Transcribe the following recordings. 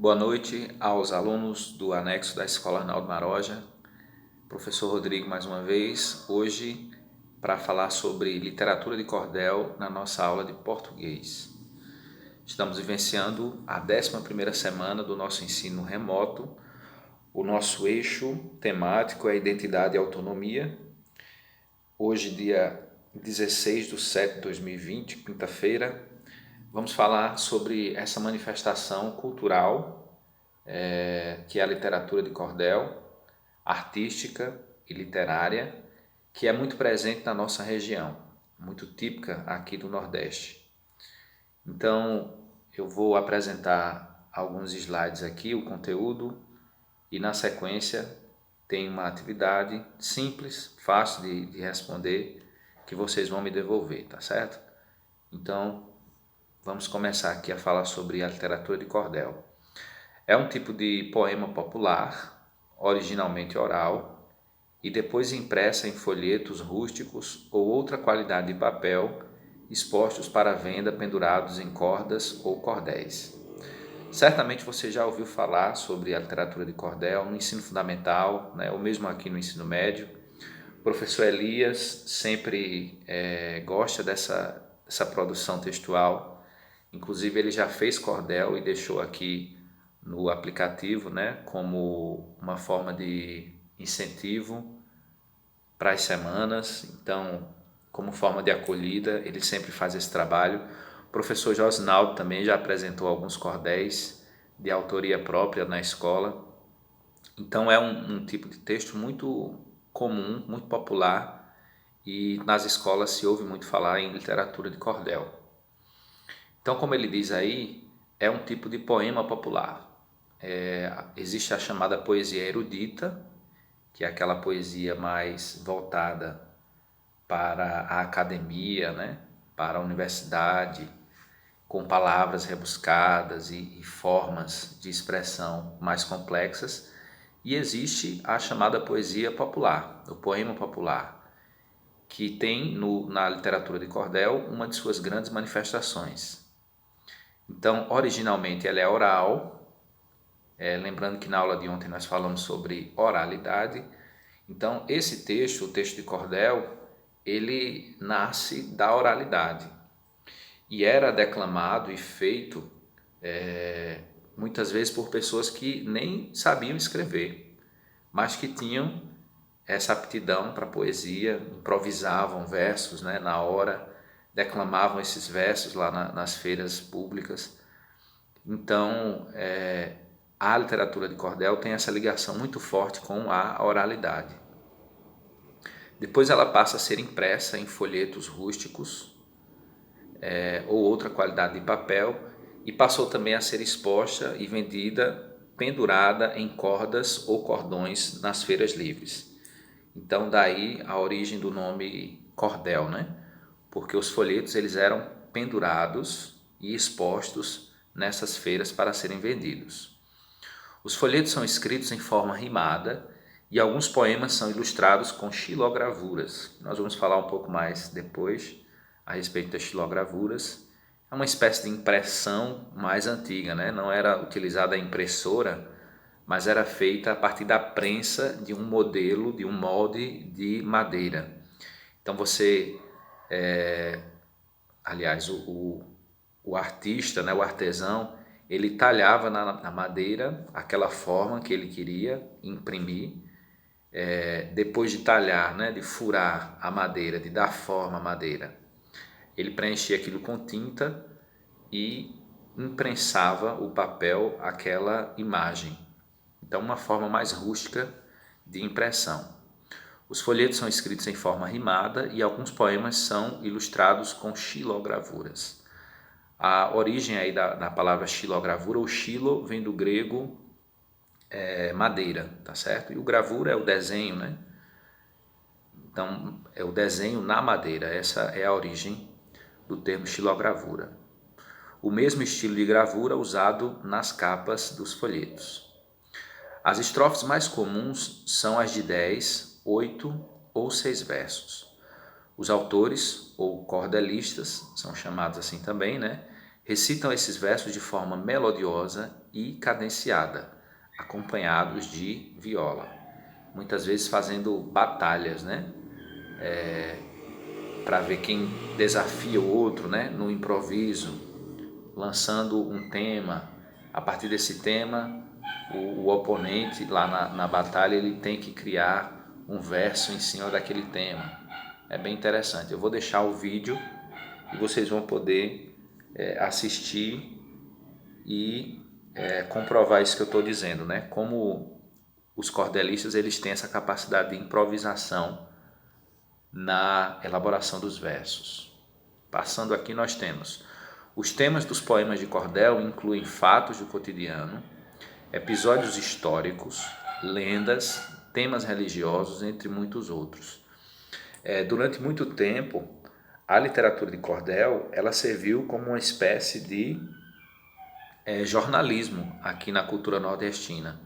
Boa noite aos alunos do anexo da Escola Arnaldo Maroja. Professor Rodrigo mais uma vez, hoje para falar sobre literatura de cordel na nossa aula de português. Estamos vivenciando a 11ª semana do nosso ensino remoto. O nosso eixo temático é identidade e autonomia. Hoje, dia 16/7/2020, quinta-feira, vamos falar sobre essa manifestação cultural que é a literatura de cordel, artística e literária, que é muito presente na nossa região, muito típica aqui do Nordeste. Então, eu vou apresentar alguns slides aqui, o conteúdo, e na sequência tem uma atividade simples, fácil de responder, que vocês vão me devolver, tá certo? Então, vamos começar aqui a falar sobre a literatura de cordel. É um tipo de poema popular, originalmente oral, e depois impressa em folhetos rústicos ou outra qualidade de papel, expostos para venda pendurados em cordas ou cordéis. Certamente você já ouviu falar sobre a literatura de cordel no ensino fundamental, ou mesmo aqui no ensino médio. O professor Elias sempre gosta dessa produção textual. Inclusive ele já fez cordel e deixou aqui no aplicativo, como uma forma de incentivo para as semanas. Então, como forma de acolhida, ele sempre faz esse trabalho. O professor Josnaldo também já apresentou alguns cordéis de autoria própria na escola. Então é um tipo de texto muito comum, muito popular, e nas escolas se ouve muito falar em literatura de cordel. Então, como ele diz aí, é um tipo de poema popular. Existe a chamada poesia erudita, que é aquela poesia mais voltada para a academia, para a universidade, com palavras rebuscadas e formas de expressão mais complexas. E existe a chamada poesia popular, o poema popular, que tem na literatura de cordel uma de suas grandes manifestações. Então, originalmente ela é oral, lembrando que na aula de ontem nós falamos sobre oralidade. Então, esse texto, o texto de cordel, ele nasce da oralidade e era declamado e feito muitas vezes por pessoas que nem sabiam escrever, mas que tinham essa aptidão para poesia, improvisavam versos na hora, declamavam esses versos lá nas feiras públicas. Então, a literatura de cordel tem essa ligação muito forte com a oralidade. Depois ela passa a ser impressa em folhetos rústicos ou outra qualidade de papel, e passou também a ser exposta e vendida, pendurada em cordas ou cordões nas feiras livres. Então daí a origem do nome cordel, porque os folhetos eles eram pendurados e expostos nessas feiras para serem vendidos. Os folhetos são escritos em forma rimada e alguns poemas são ilustrados com xilogravuras. Nós vamos falar um pouco mais depois a respeito das xilogravuras. É uma espécie de impressão mais antiga, não era utilizada a impressora, mas era feita a partir da prensa de um modelo, de um molde de madeira. Então você, o artista, o artesão, ele talhava na madeira aquela forma que ele queria imprimir. Depois de talhar, de furar a madeira, de dar forma à madeira, ele preenchia aquilo com tinta e imprensava o papel aquela imagem. Então, uma forma mais rústica de impressão. Os folhetos são escritos em forma rimada e alguns poemas são ilustrados com xilogravuras. A origem aí da palavra xilogravura, o xilo vem do grego madeira, tá certo? E o gravura é o desenho, Então, é o desenho na madeira, essa é a origem do termo xilogravura. O mesmo estilo de gravura usado nas capas dos folhetos. As estrofes mais comuns são as de 10, 8 ou 6 versos. Os autores, ou cordelistas, são chamados assim também, recitam esses versos de forma melodiosa e cadenciada, acompanhados de viola, muitas vezes fazendo batalhas, né? Para ver quem desafia o outro, né? No improviso, lançando um tema. A partir desse tema, o oponente lá na batalha ele tem que criar um verso em cima daquele tema. É bem interessante. Eu vou deixar o vídeo e vocês vão poder assistir e comprovar isso que eu estou dizendo, né? Como os cordelistas eles têm essa capacidade de improvisação na elaboração dos versos. Passando aqui nós temos os temas dos poemas de cordel incluem fatos do cotidiano, episódios históricos, lendas, temas religiosos, entre muitos outros. Durante muito tempo, a literatura de cordel ela serviu como uma espécie de jornalismo aqui na cultura nordestina.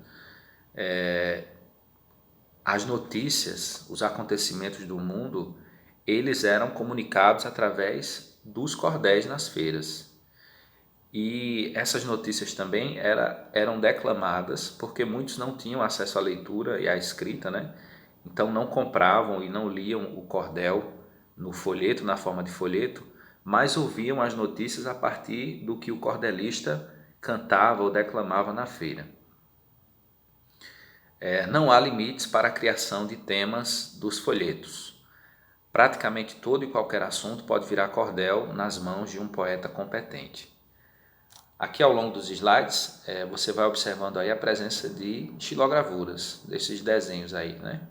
As notícias, os acontecimentos do mundo, eles eram comunicados através dos cordéis nas feiras. E essas notícias também eram declamadas porque muitos não tinham acesso à leitura e à escrita, né? Então não compravam e não liam o cordel no folheto, na forma de folheto, mas ouviam as notícias a partir do que o cordelista cantava ou declamava na feira. Não há limites para a criação de temas dos folhetos. Praticamente todo e qualquer assunto pode virar cordel nas mãos de um poeta competente. Aqui ao longo dos slides, você vai observando aí a presença de xilogravuras, desses desenhos aí, né?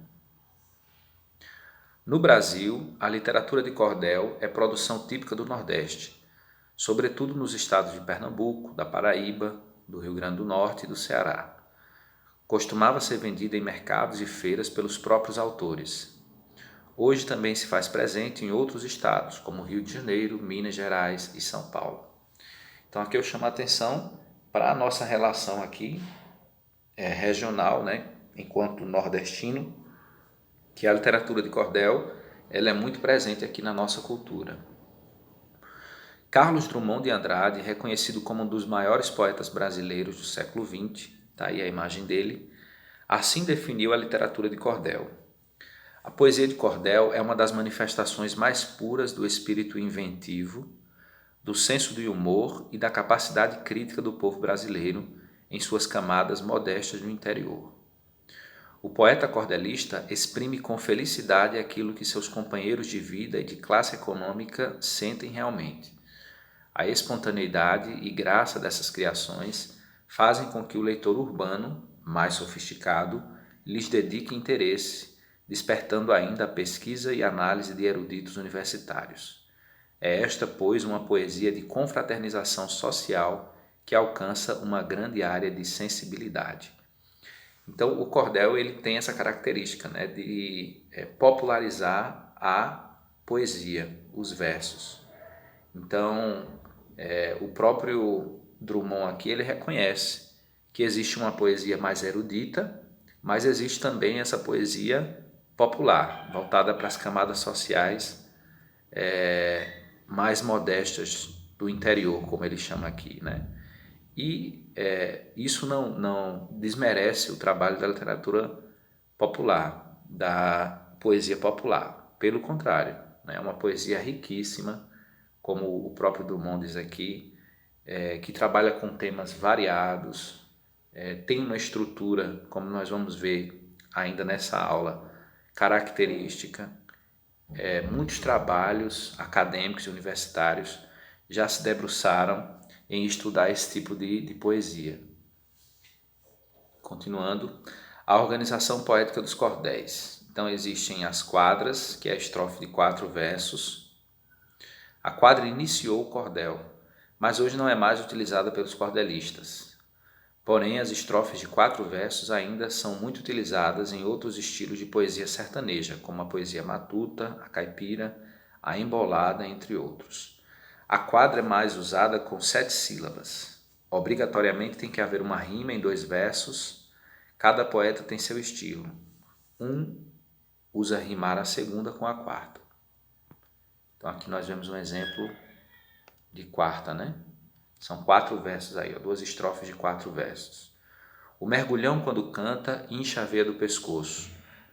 No Brasil, a literatura de cordel é produção típica do Nordeste, sobretudo nos estados de Pernambuco, da Paraíba, do Rio Grande do Norte e do Ceará. Costumava ser vendida em mercados e feiras pelos próprios autores. Hoje também se faz presente em outros estados, como Rio de Janeiro, Minas Gerais e São Paulo. Então aqui eu chamo a atenção para a nossa relação aqui regional, né, enquanto nordestino, que a literatura de cordel ela é muito presente aqui na nossa cultura. Carlos Drummond de Andrade, reconhecido como um dos maiores poetas brasileiros do século XX, está aí a imagem dele, assim definiu a literatura de cordel. A poesia de cordel é uma das manifestações mais puras do espírito inventivo, do senso de humor e da capacidade crítica do povo brasileiro em suas camadas modestas no interior. O poeta cordelista exprime com felicidade aquilo que seus companheiros de vida e de classe econômica sentem realmente. A espontaneidade e graça dessas criações fazem com que o leitor urbano, mais sofisticado, lhes dedique interesse, despertando ainda a pesquisa e análise de eruditos universitários. É esta, pois, uma poesia de confraternização social que alcança uma grande área de sensibilidade. Então, o cordel ele tem essa característica, né, de popularizar a poesia, os versos. Então, o próprio Drummond aqui ele reconhece que existe uma poesia mais erudita, mas existe também essa poesia popular, voltada para as camadas sociais mais modestas do interior, como ele chama aqui, né? E isso não desmerece o trabalho da literatura popular, da poesia popular. Pelo contrário, né? É uma poesia riquíssima, como o próprio Drummond diz aqui, que trabalha com temas variados, tem uma estrutura, como nós vamos ver ainda nessa aula, característica. Muitos trabalhos acadêmicos e universitários já se debruçaram em estudar esse tipo de poesia. Continuando, a organização poética dos cordéis. Então existem as quadras, que é a estrofe de 4 versos. A quadra iniciou o cordel, mas hoje não é mais utilizada pelos cordelistas. Porém, as estrofes de 4 versos ainda são muito utilizadas em outros estilos de poesia sertaneja, como a poesia matuta, a caipira, a embolada, entre outros. A quadra é mais usada com 7 sílabas. Obrigatoriamente tem que haver uma rima em 2 versos. Cada poeta tem seu estilo. Um usa rimar a segunda com a quarta. Então aqui nós vemos um exemplo de quarta, né? São 4 versos aí, ó, 2 estrofes de 4 versos. O mergulhão, quando canta, incha a veia do pescoço.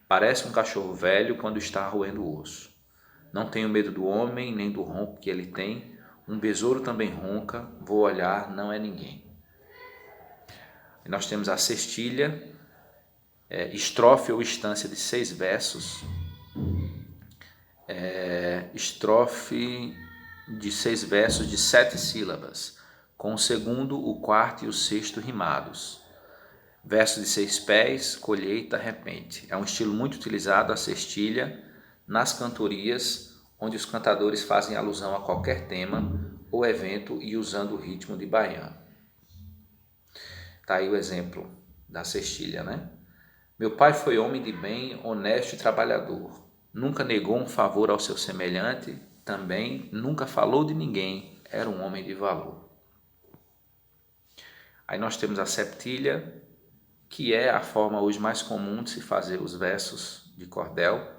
Parece um cachorro velho quando está roendo o osso. Não tenho medo do homem, nem do ronco que ele tem. Um besouro também ronca, vou olhar, não é ninguém. E nós temos a cestilha, estrofe ou estância de 6 versos. Estrofe de 6 versos de 7 sílabas, com o segundo, o quarto e o sexto rimados. Verso de 6 pés, colheita, repente. É um estilo muito utilizado, a cestilha, nas cantorias, onde os cantadores fazem alusão a qualquer tema ou evento e usando o ritmo de baião. Está aí o exemplo da cestilha, né? Meu pai foi homem de bem, honesto e trabalhador. Nunca negou um favor ao seu semelhante, também nunca falou de ninguém, era um homem de valor. Aí nós temos a septilha, que é a forma hoje mais comum de se fazer os versos de cordel.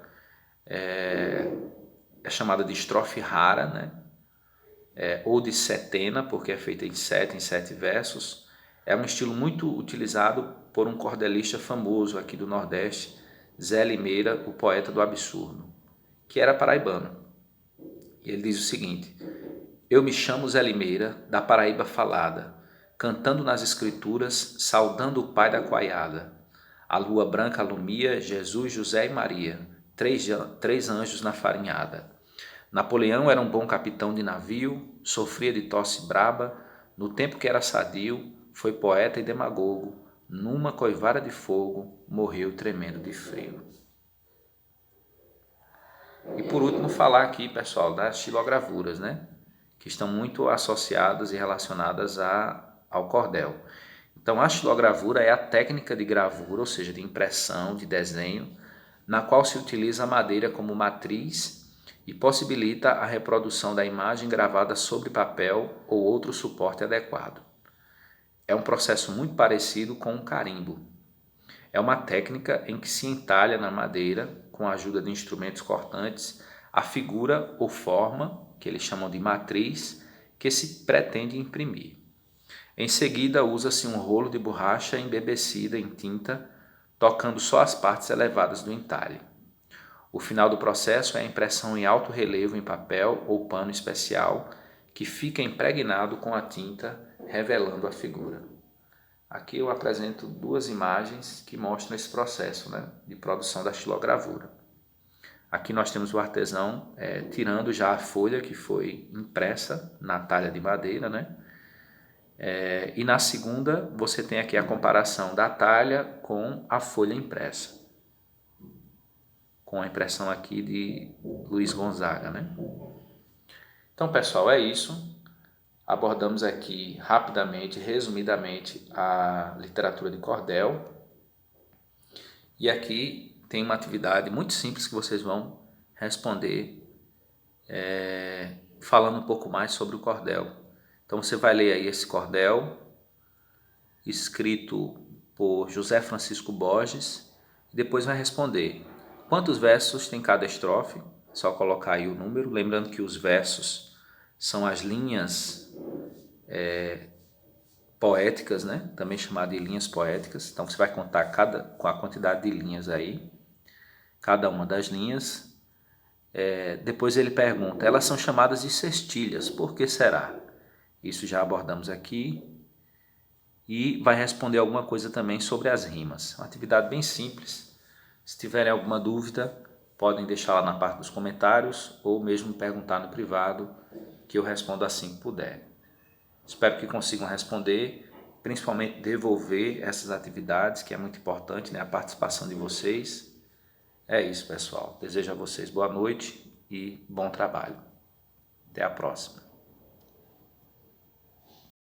É chamada de estrofe rara, né? Ou de setena, porque é feita em 7 versos. É um estilo muito utilizado por um cordelista famoso aqui do Nordeste, Zé Limeira, o poeta do absurdo, que era paraibano. E ele diz o seguinte: eu me chamo Zé Limeira, da Paraíba falada, cantando nas escrituras, saudando o pai da coaiada. A lua branca alumia Jesus, José e Maria, três anjos na farinhada. Napoleão era um bom capitão de navio, sofria de tosse braba, no tempo que era sadio, foi poeta e demagogo, numa coivara de fogo, morreu tremendo de frio. E por último falar aqui, pessoal, das xilogravuras, né? Que estão muito associadas e relacionadas ao cordel. Então a xilogravura é a técnica de gravura, ou seja, de impressão, de desenho, na qual se utiliza a madeira como matriz e possibilita a reprodução da imagem gravada sobre papel ou outro suporte adequado. É um processo muito parecido com um carimbo. É uma técnica em que se entalha na madeira, com a ajuda de instrumentos cortantes, a figura ou forma, que eles chamam de matriz, que se pretende imprimir. Em seguida, usa-se um rolo de borracha embebecida em tinta, tocando só as partes elevadas do entalhe. O final do processo é a impressão em alto relevo em papel ou pano especial, que fica impregnado com a tinta, revelando a figura. Aqui eu apresento 2 imagens que mostram esse processo, né, de produção da xilogravura. Aqui nós temos o artesão tirando já a folha que foi impressa na talha de madeira, né? E na segunda você tem aqui a comparação da talha com a folha impressa, com a impressão aqui de Luiz Gonzaga, né? Então, pessoal, é isso. Abordamos aqui rapidamente, resumidamente, a literatura de cordel. E aqui tem uma atividade muito simples que vocês vão responder falando um pouco mais sobre o cordel. Então você vai ler aí esse cordel, escrito por José Francisco Borges, e depois vai responder quantos versos tem cada estrofe, só colocar aí o número, lembrando que os versos são as linhas poéticas, né? Também chamado de linhas poéticas. Então você vai contar com a quantidade de linhas aí, cada uma das linhas. Depois ele pergunta, elas são chamadas de cestilhas, por que será? Isso já abordamos aqui. E vai responder alguma coisa também sobre as rimas. Uma atividade bem simples. Se tiverem alguma dúvida, podem deixar lá na parte dos comentários ou mesmo perguntar no privado, que eu respondo assim que puder. Espero que consigam responder, principalmente devolver essas atividades, que é muito importante, né? A participação de vocês. É isso, pessoal. Desejo a vocês boa noite e bom trabalho. Até a próxima.